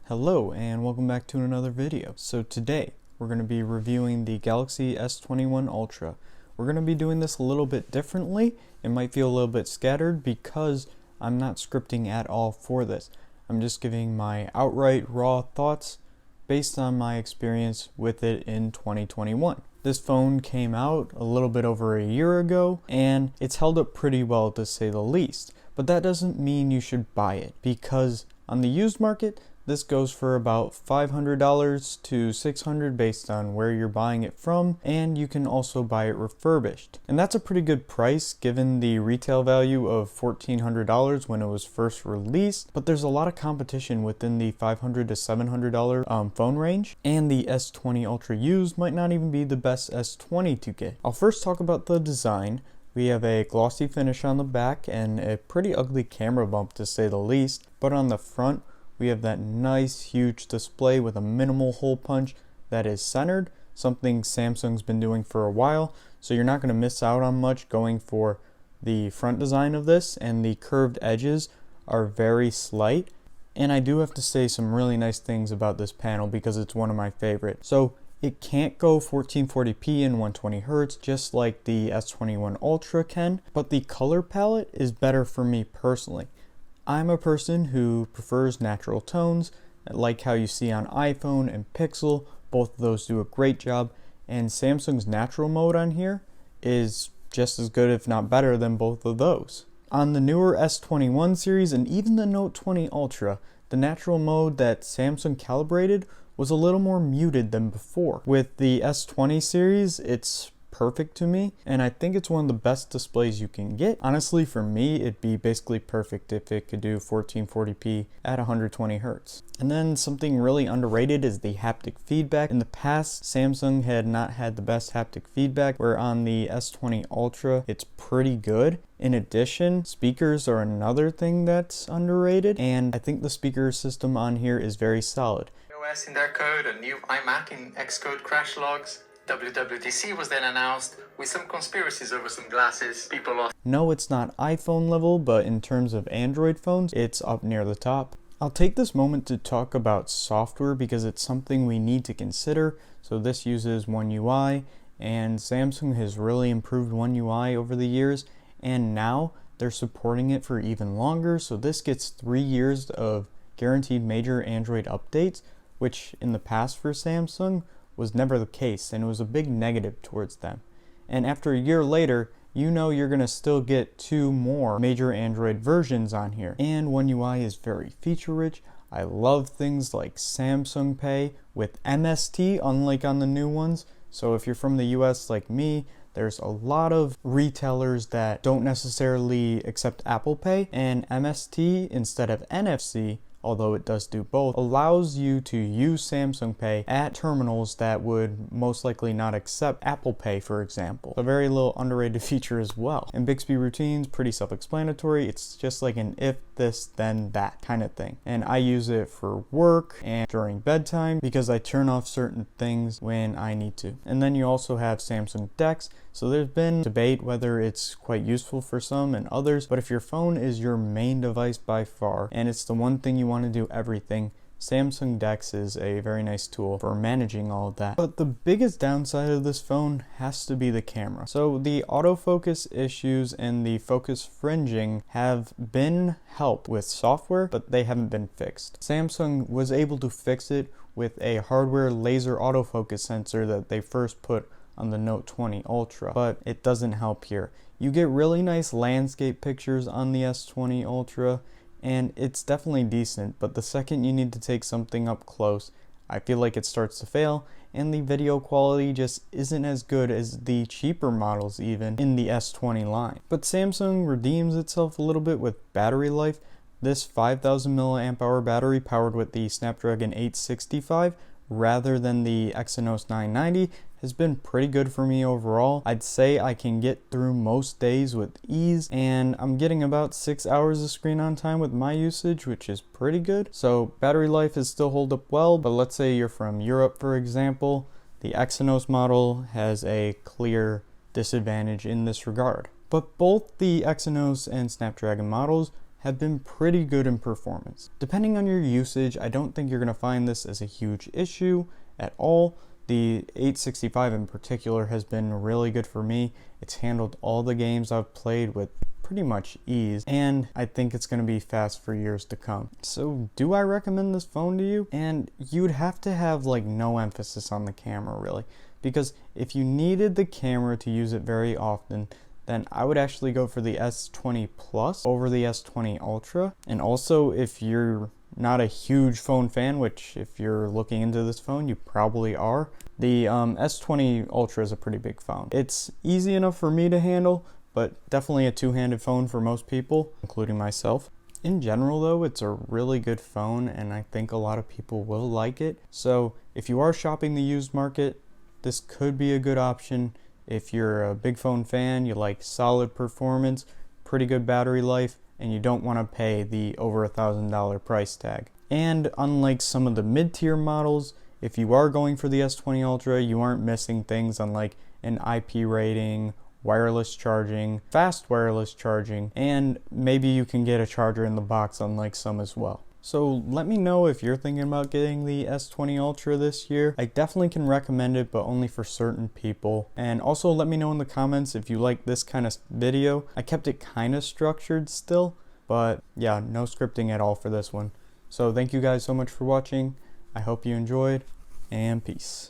Hello and welcome back to another video. So today we're going to be reviewing the Galaxy S21 Ultra. We're going to be doing this a little bit differently. It might feel a little bit scattered because I'm not scripting at all for this. I'm just giving my outright raw thoughts based on my experience with it in 2021. This phone came out a little bit over a year ago and it's held up pretty well to say the least. But that doesn't mean you should buy it, because on the used market this goes for about $500 to $600 based on where you're buying it from, and you can also buy it refurbished. And that's a pretty good price given the retail value of $1,400 when it was first released, but there's a lot of competition within the $500 to $700 phone range, and the S20 Ultra used might not even be the best S20 to get. I'll first talk about the design. We have a glossy finish on the back and a pretty ugly camera bump to say the least, but on the front we have that nice huge display with a minimal hole punch that is centered, something Samsung's been doing for a while, so you're not going to miss out on much going for the front design of this, and the curved edges are very slight. And I do have to say some really nice things about this panel because it's one of my favorites. So it can't go 1440p and 120Hz just like the S21 Ultra can, but the color palette is better for me personally. I'm a person who prefers natural tones, like how you see on iPhone and Pixel. Both of those do a great job, and Samsung's natural mode on here is just as good, if not better, than both of those. On the newer S21 series and even the Note 20 Ultra, the natural mode that Samsung calibrated was a little more muted than before. With the S20 series, it's perfect to me, and I think it's one of the best displays you can get. Honestly, for me, it'd be basically perfect if it could do 1440p at 120 Hz. And then something really underrated is the haptic feedback. In the past, Samsung had not had the best haptic feedback, where on the S20 Ultra, it's pretty good. In addition, speakers are another thing that's underrated, and I think the speaker system on here is very solid. OS in their code, a new iMac in Xcode crash logs. WWDC was then announced with some conspiracies over some glasses. People lost. No, it's not iPhone level, but in terms of Android phones, it's up near the top. I'll take this moment to talk about software because it's something we need to consider. So this uses One UI, and Samsung has really improved One UI over the years, and now they're supporting it for even longer. So this gets 3 years of guaranteed major Android updates, which in the past for Samsung was never the case, and it was a big negative towards them. And after a year later, you know you're going to still get 2 more major Android versions on here. And One UI is very feature rich. I love things like Samsung Pay with MST, unlike on the new ones. So if you're from the US like me, there's a lot of retailers that don't necessarily accept Apple Pay, and MST instead of NFC, although it does do both, allows you to use Samsung Pay at terminals that would most likely not accept Apple Pay, for example. A very little underrated feature as well. And Bixby routines, pretty self-explanatory. It's just like an if this then that kind of thing. And I use it for work and during bedtime because I turn off certain things when I need to. And then you also have Samsung DeX. So there's been debate whether it's quite useful for some and others, but if your phone is your main device by far, and it's the one thing you want to do everything, Samsung DeX is a very nice tool for managing all of that. But the biggest downside of this phone has to be the camera. So the autofocus issues and the focus fringing have been helped with software, but they haven't been fixed. Samsung was able to fix it with a hardware laser autofocus sensor that they first put on the Note 20 Ultra, but it doesn't help here. You get really nice landscape pictures on the S20 Ultra, and it's definitely decent, but the second you need to take something up close, I feel like it starts to fail, and the video quality just isn't as good as the cheaper models even in the S20 line. But Samsung redeems itself a little bit with battery life. This 5000 mAh battery powered with the Snapdragon 865 rather than the Exynos 990 has been pretty good for me overall. I'd say I can get through most days with ease, and I'm getting about 6 hours of screen on time with my usage, which is pretty good. So battery life is still hold up well, but let's say you're from Europe, for example, the Exynos model has a clear disadvantage in this regard. But both the Exynos and Snapdragon models have been pretty good in performance. Depending on your usage, I don't think you're going to find this as a huge issue at all. The 865 in particular has been really good for me. It's handled all the games I've played with pretty much ease, and I think it's going to be fast for years to come. So do I recommend this phone to you? And you'd have to have like no emphasis on the camera really, because if you needed the camera to use it very often, then I would actually go for the S20 Plus over the S20 Ultra. And also, if you're not a huge phone fan, which if you're looking into this phone, you probably are, the S20 Ultra is a pretty big phone. It's easy enough for me to handle, but definitely a two-handed phone for most people, including myself. In general though, it's a really good phone and I think a lot of people will like it. So if you are shopping the used market, this could be a good option. If you're a big phone fan, you like solid performance, pretty good battery life, and you don't want to pay the over $1,000 price tag. And unlike some of the mid-tier models, if you are going for the S20 Ultra, you aren't missing things on like an IP rating, wireless charging, fast wireless charging, and maybe you can get a charger in the box unlike some as well. So let me know if you're thinking about getting the S20 Ultra this year. I definitely can recommend it, but only for certain people. And also let me know in the comments if you like this kind of video. I kept it kind of structured still, but yeah, no scripting at all for this one. So thank you guys so much for watching. I hope you enjoyed, and peace.